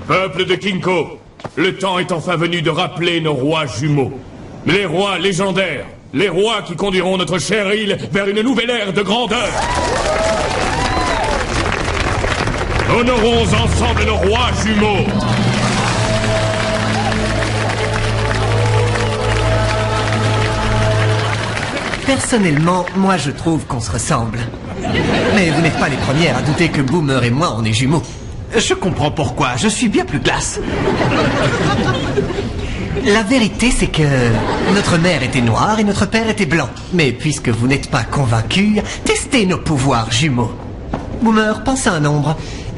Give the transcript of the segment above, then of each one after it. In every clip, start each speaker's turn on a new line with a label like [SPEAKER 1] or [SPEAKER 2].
[SPEAKER 1] Peuple de Kinko, le temps est enfin venu de rappeler nos rois jumeaux. Les rois légendaires, les rois qui conduiront notre chère île vers une nouvelle ère de grandeur. Honorons ensemble nos rois jumeaux.
[SPEAKER 2] Personnellement, moi je trouve qu'on se ressemble. Mais vous n'êtes pas les premières à douter que Boomer et moi, on est jumeaux.
[SPEAKER 3] Je comprends pourquoi, je suis bien plus classe.
[SPEAKER 2] La vérité, c'est que notre mère était noire et notre père était blanc. Mais puisque vous n'êtes pas convaincus, testez nos pouvoirs jumeaux. Boomer, pense à un nombre.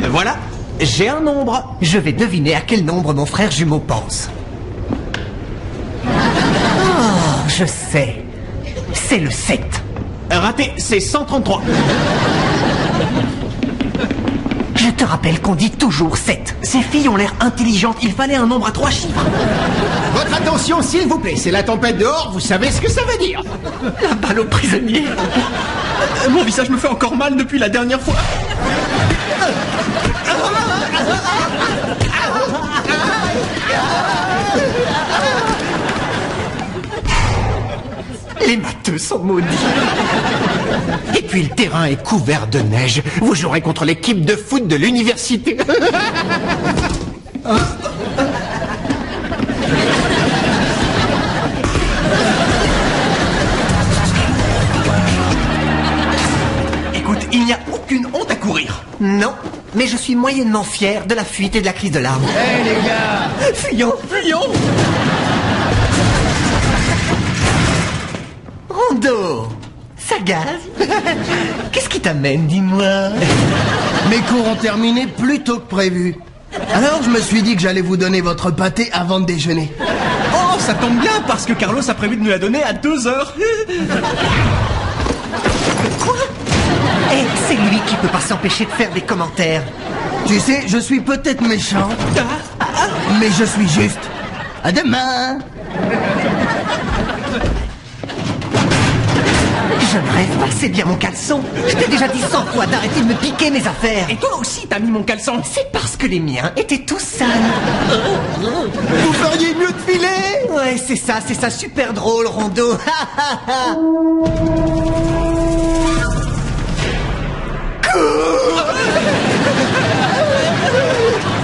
[SPEAKER 3] Voilà, j'ai un nombre.
[SPEAKER 2] Je vais deviner à quel nombre mon frère jumeau pense. Oh, je sais. C'est le 7.
[SPEAKER 3] Raté, c'est 133.
[SPEAKER 2] Je te rappelle qu'on dit toujours 7. Ces filles ont l'air intelligentes, il fallait un nombre à 3 chiffres.
[SPEAKER 4] Votre attention, s'il vous plaît, c'est la tempête dehors, vous savez ce que ça veut dire.
[SPEAKER 2] La balle au prisonnier.
[SPEAKER 3] Mon visage me fait encore mal depuis la dernière fois.
[SPEAKER 2] Les matheux sont maudits.
[SPEAKER 4] Et puis le terrain est couvert de neige. Vous jouerez contre l'équipe de foot de l'université.
[SPEAKER 3] Écoute, il n'y a aucune honte à courir.
[SPEAKER 2] Non, mais je suis moyennement fier de la fuite et de la crise de larmes.
[SPEAKER 4] Hé les gars,
[SPEAKER 2] Fuyons,
[SPEAKER 3] Fuyons.
[SPEAKER 2] Rondo. Ça gaze. Qu'est-ce qui t'amène, dis-moi?
[SPEAKER 5] Mes cours ont terminé plus tôt que prévu. Alors je me suis dit que j'allais vous donner votre pâté avant de déjeuner.
[SPEAKER 3] Oh, ça tombe bien parce que Carlos a prévu de nous la donner à 2 heures.
[SPEAKER 2] Quoi? Eh, c'est lui qui peut pas s'empêcher de faire des commentaires.
[SPEAKER 5] Tu sais, je suis peut-être méchant, mais je suis juste. À demain.
[SPEAKER 2] Je ne rêve pas, c'est bien mon caleçon. Je t'ai déjà dit 100 fois d'arrêter de me piquer mes affaires.
[SPEAKER 3] Et toi aussi, t'as mis mon caleçon.
[SPEAKER 2] C'est parce que les miens étaient tous sales.
[SPEAKER 5] Vous feriez mieux de filer.
[SPEAKER 2] Ouais, c'est ça, super drôle, Rondo.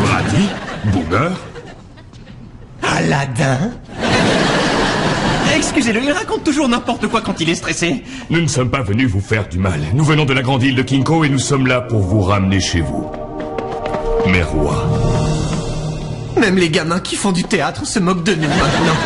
[SPEAKER 1] Brady, Boomer.
[SPEAKER 2] Aladdin.
[SPEAKER 3] Excusez-le, il raconte toujours n'importe quoi quand il est stressé.
[SPEAKER 1] Nous ne sommes pas venus vous faire du mal. Nous venons de la grande île de Kinko et nous sommes là pour vous ramener chez vous. Mes rois.
[SPEAKER 2] Même les gamins qui font du théâtre se moquent de nous maintenant.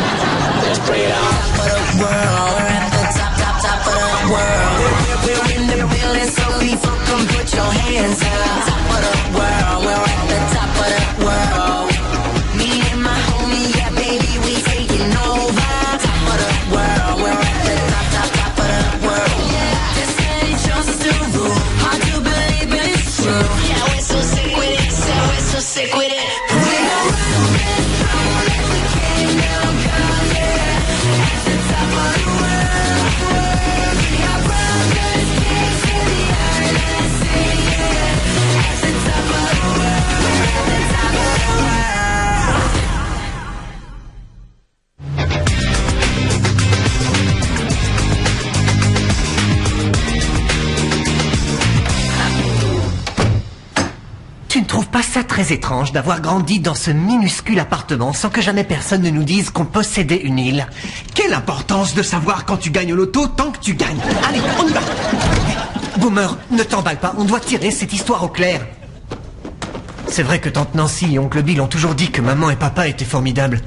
[SPEAKER 2] Tu ne trouves pas ça très étrange d'avoir grandi dans ce minuscule appartement sans que jamais personne ne nous dise qu'on possédait une île?
[SPEAKER 3] Quelle importance de savoir quand tu gagnes au loto tant que tu gagnes. Allez, on y va.
[SPEAKER 2] Boomer, ne t'emballe pas, on doit tirer cette histoire au clair. C'est vrai que tante Nancy et oncle Bill ont toujours dit que maman et papa étaient formidables.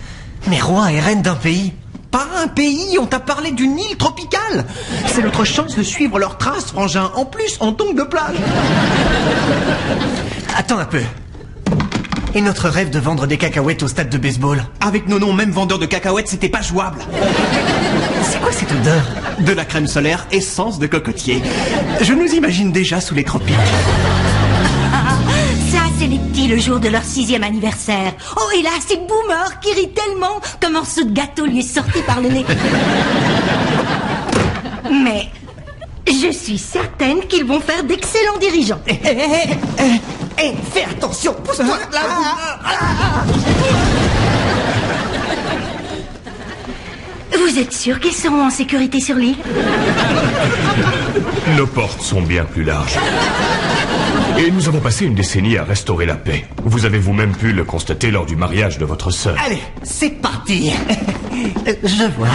[SPEAKER 2] Mais roi et reine d'un pays?
[SPEAKER 3] Pas un pays, on t'a parlé d'une île tropicale. C'est notre chance de suivre leurs traces, frangin. En plus, on tombe de plage.
[SPEAKER 2] Attends un peu. Et notre rêve de vendre des cacahuètes au stade de baseball?
[SPEAKER 3] Avec nos noms, même vendeurs de cacahuètes, c'était pas jouable.
[SPEAKER 2] C'est quoi cette odeur?
[SPEAKER 3] De la crème solaire, essence de cocotier. Je nous imagine déjà sous les tropiques.
[SPEAKER 6] Ça, c'est les petits le jour de leur 6e anniversaire. Oh, et là, c'est Boomer qui rit tellement qu'un morceau de gâteau lui est sorti par le nez. Mais je suis certaine qu'ils vont faire d'excellents dirigeants.
[SPEAKER 2] Hé, fais attention, pousse-toi là.
[SPEAKER 6] Vous êtes sûr qu'ils seront en sécurité sur l'île?
[SPEAKER 1] Nos portes sont bien plus larges. Et nous avons passé une décennie à restaurer la paix. Vous avez vous-même pu le constater lors du mariage de votre sœur.
[SPEAKER 2] Allez, c'est parti. Je vois.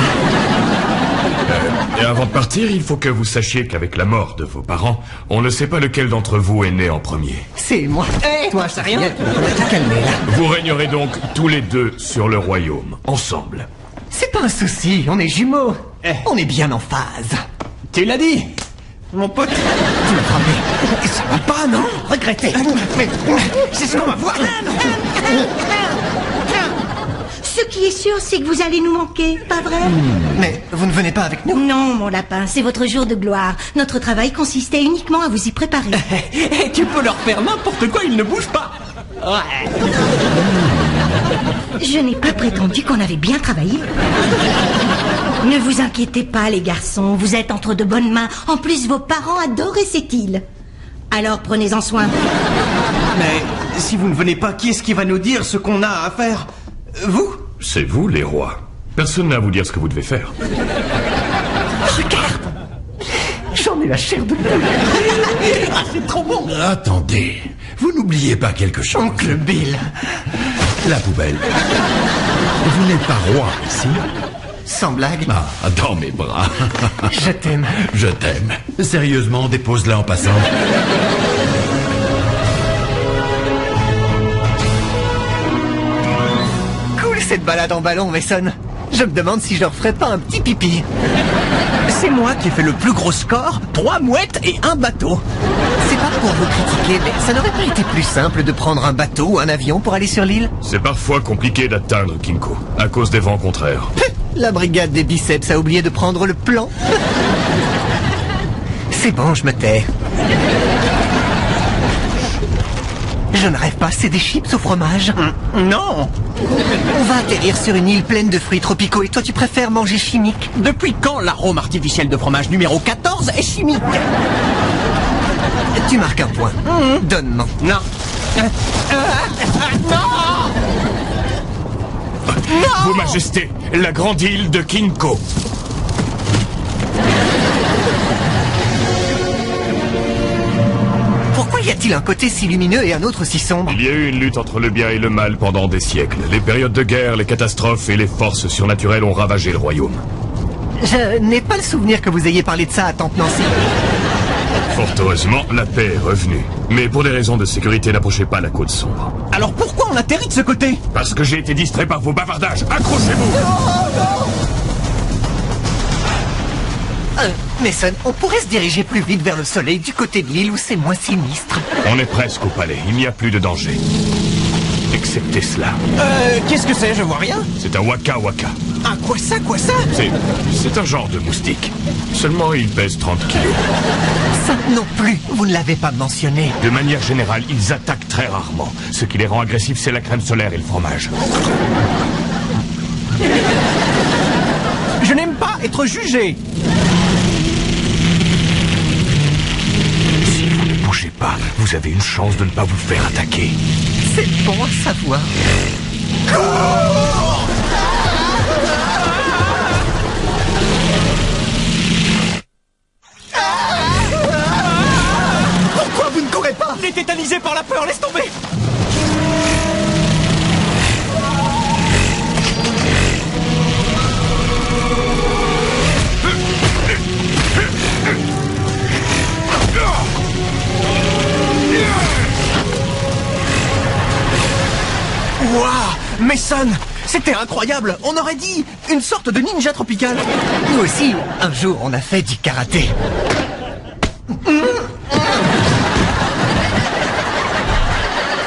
[SPEAKER 1] Et avant de partir, il faut que vous sachiez qu'avec la mort de vos parents, on ne sait pas lequel d'entre vous est né en premier.
[SPEAKER 2] C'est moi. Hé, toi, c'est rien. Te calmer là.
[SPEAKER 1] Vous régnerez donc tous les deux sur le royaume, ensemble.
[SPEAKER 2] C'est pas un souci, on est jumeaux. On est bien en phase.
[SPEAKER 4] Tu l'as dit, mon pote.
[SPEAKER 2] Tu m'as frappé. Ça va pas, non? Regrettez. Mais c'est ce qu'on va voir.
[SPEAKER 6] Ce qui est sûr, c'est que vous allez nous manquer, pas vrai?
[SPEAKER 2] Mais vous ne venez pas avec nous?
[SPEAKER 6] Non, mon lapin, c'est votre jour de gloire. Notre travail consistait uniquement à vous y préparer.
[SPEAKER 4] Et tu peux leur faire n'importe quoi, ils ne bougent pas.
[SPEAKER 6] Je n'ai pas prétendu qu'on avait bien travaillé. Ne vous inquiétez pas, les garçons, vous êtes entre de bonnes mains. En plus, vos parents adoraient cette île. Alors prenez-en soin.
[SPEAKER 4] Mais si vous ne venez pas, qui est-ce qui va nous dire ce qu'on a à faire? Vous?
[SPEAKER 1] C'est vous, les rois. Personne n'a à vous dire ce que vous devez faire.
[SPEAKER 2] Regarde. J'en ai la chair de poule. Ah, c'est trop bon.
[SPEAKER 7] Attendez, vous n'oubliez pas quelque chose.
[SPEAKER 2] Oncle Bill.
[SPEAKER 7] La poubelle. Vous n'êtes pas roi ici?
[SPEAKER 2] Sans blague.
[SPEAKER 7] Ah, dans mes bras.
[SPEAKER 2] Je t'aime.
[SPEAKER 7] Je t'aime. Sérieusement, dépose-la en passant.
[SPEAKER 2] Cool cette balade en ballon, Mason. Je me demande si je leur ferais pas un petit pipi.
[SPEAKER 3] C'est moi qui ai fait le plus gros score, 3 mouettes et un bateau.
[SPEAKER 2] C'est pas pour vous critiquer, mais ça n'aurait pas été plus simple de prendre un bateau ou un avion pour aller sur l'île?
[SPEAKER 1] C'est parfois compliqué d'atteindre Kinko, à cause des vents contraires.
[SPEAKER 2] La brigade des biceps a oublié de prendre le plan. C'est bon, je me tais. Je ne rêve pas, c'est des chips au fromage.
[SPEAKER 3] Non.
[SPEAKER 2] On va atterrir sur une île pleine de fruits tropicaux et toi tu préfères manger chimique?
[SPEAKER 3] Depuis quand l'arôme artificiel de fromage numéro 14 est chimique?
[SPEAKER 2] Tu marques un point. Donne-moi.
[SPEAKER 3] Non. Non.
[SPEAKER 1] Vos Majestés, la grande île de Kinko.
[SPEAKER 2] Pourquoi y a-t-il un côté si lumineux et un autre si sombre?
[SPEAKER 1] Il y a eu une lutte entre le bien et le mal pendant des siècles. Les périodes de guerre, les catastrophes et les forces surnaturelles ont ravagé le royaume.
[SPEAKER 2] Je n'ai pas le souvenir que vous ayez parlé de ça à Tante Nancy.
[SPEAKER 1] Fort heureusement, la paix est revenue. Mais pour des raisons de sécurité, n'approchez pas la côte sombre.
[SPEAKER 3] Alors pourquoi on atterrit de ce côté?
[SPEAKER 1] Parce que j'ai été distrait par vos bavardages. Accrochez-vous!
[SPEAKER 2] Mason, on pourrait se diriger plus vite vers le soleil du côté de l'île où c'est moins sinistre.
[SPEAKER 1] On est presque au palais. Il n'y a plus de danger. Excepté cela.
[SPEAKER 3] Qu'est-ce que c'est? Je vois rien.
[SPEAKER 1] C'est un waka waka.
[SPEAKER 3] Ah, quoi ça?
[SPEAKER 1] C'est un genre de moustique. Seulement, il pèse 30 kilos.
[SPEAKER 2] Ça non plus, vous ne l'avez pas mentionné.
[SPEAKER 1] De manière générale, ils attaquent très rarement. Ce qui les rend agressifs, c'est la crème solaire et le fromage.
[SPEAKER 3] Je n'aime pas être jugé.
[SPEAKER 1] Si vous ne bougez pas, vous avez une chance de ne pas vous faire attaquer.
[SPEAKER 2] C'est bon à savoir.
[SPEAKER 3] Pourquoi vous ne courez pas? Il est tétanisé par la peur, laisse tomber. Waouh, Mason, c'était incroyable. On aurait dit une sorte de ninja tropical.
[SPEAKER 2] Nous aussi, un jour, on a fait du karaté.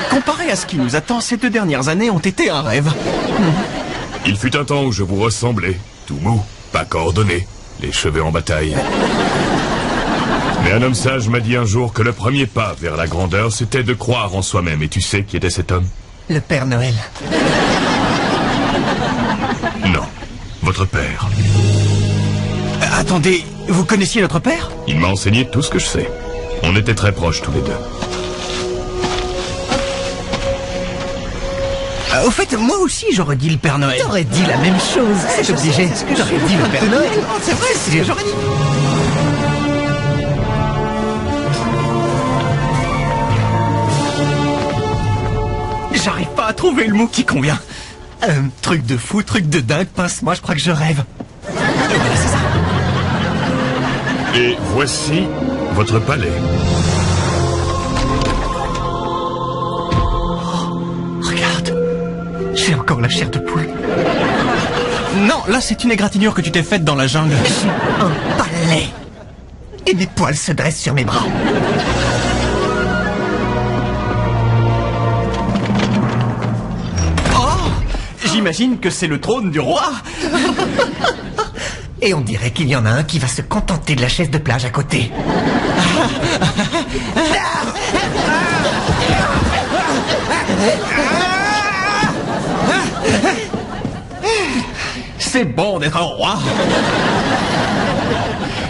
[SPEAKER 3] Comparé à ce qui nous attend, ces 2 dernières années ont été un rêve.
[SPEAKER 1] Il fut un temps où je vous ressemblais. Tout mou, pas coordonné, les cheveux en bataille. Mais un homme sage m'a dit un jour que le premier pas vers la grandeur, c'était de croire en soi-même. Et tu sais qui était cet homme?
[SPEAKER 2] Le Père Noël.
[SPEAKER 1] Non, votre père.
[SPEAKER 3] Attendez, vous connaissiez notre père?
[SPEAKER 1] Il m'a enseigné tout ce que je sais. On était très proches tous les deux.
[SPEAKER 3] Au fait, moi aussi j'aurais dit le Père Noël.
[SPEAKER 2] T'aurais dit la même chose, c'est obligé. J'aurais dit le Père Noël.
[SPEAKER 3] C'est vrai, c'est ce que j'aurais dit. J'arrive pas à trouver le mot qui convient.
[SPEAKER 2] Truc de fou, truc de dingue, pince-moi, je crois que je rêve.
[SPEAKER 1] Et voici votre palais.
[SPEAKER 2] Regarde, j'ai encore la chair de poule.
[SPEAKER 3] Non, là c'est une égratignure que tu t'es faite dans la jungle.
[SPEAKER 2] J'ai un palais. Et mes poils se dressent sur mes bras.
[SPEAKER 3] J'imagine que c'est le trône du roi.
[SPEAKER 2] Et on dirait qu'il y en a un qui va se contenter de la chaise de plage à côté.
[SPEAKER 3] C'est bon d'être un roi.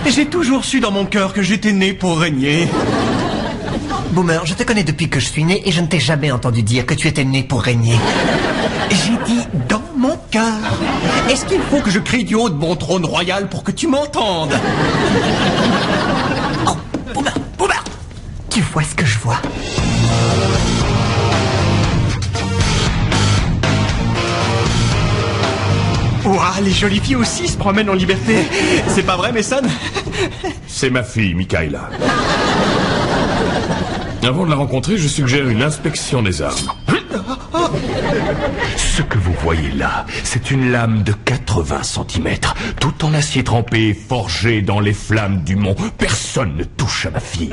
[SPEAKER 3] J'ai toujours su dans mon cœur que j'étais né pour régner.
[SPEAKER 2] Boomer, je te connais depuis que je suis né et je ne t'ai jamais entendu dire que tu étais né pour régner.
[SPEAKER 3] J'ai dit dans mon cœur. Est-ce qu'il faut que je crie du haut de mon trône royal pour que tu m'entendes?
[SPEAKER 2] Oh, Boomer, Boomer, tu vois ce que je vois?
[SPEAKER 3] Ouah, les jolies filles aussi se promènent en liberté. C'est pas vrai, Mason?
[SPEAKER 1] C'est ma fille, Mikaela. Avant de la rencontrer, je suggère une inspection des armes.
[SPEAKER 7] Ce que vous voyez là, c'est une lame de 80 cm, tout en acier trempé, forgée dans les flammes du mont. Personne ne touche à ma fille.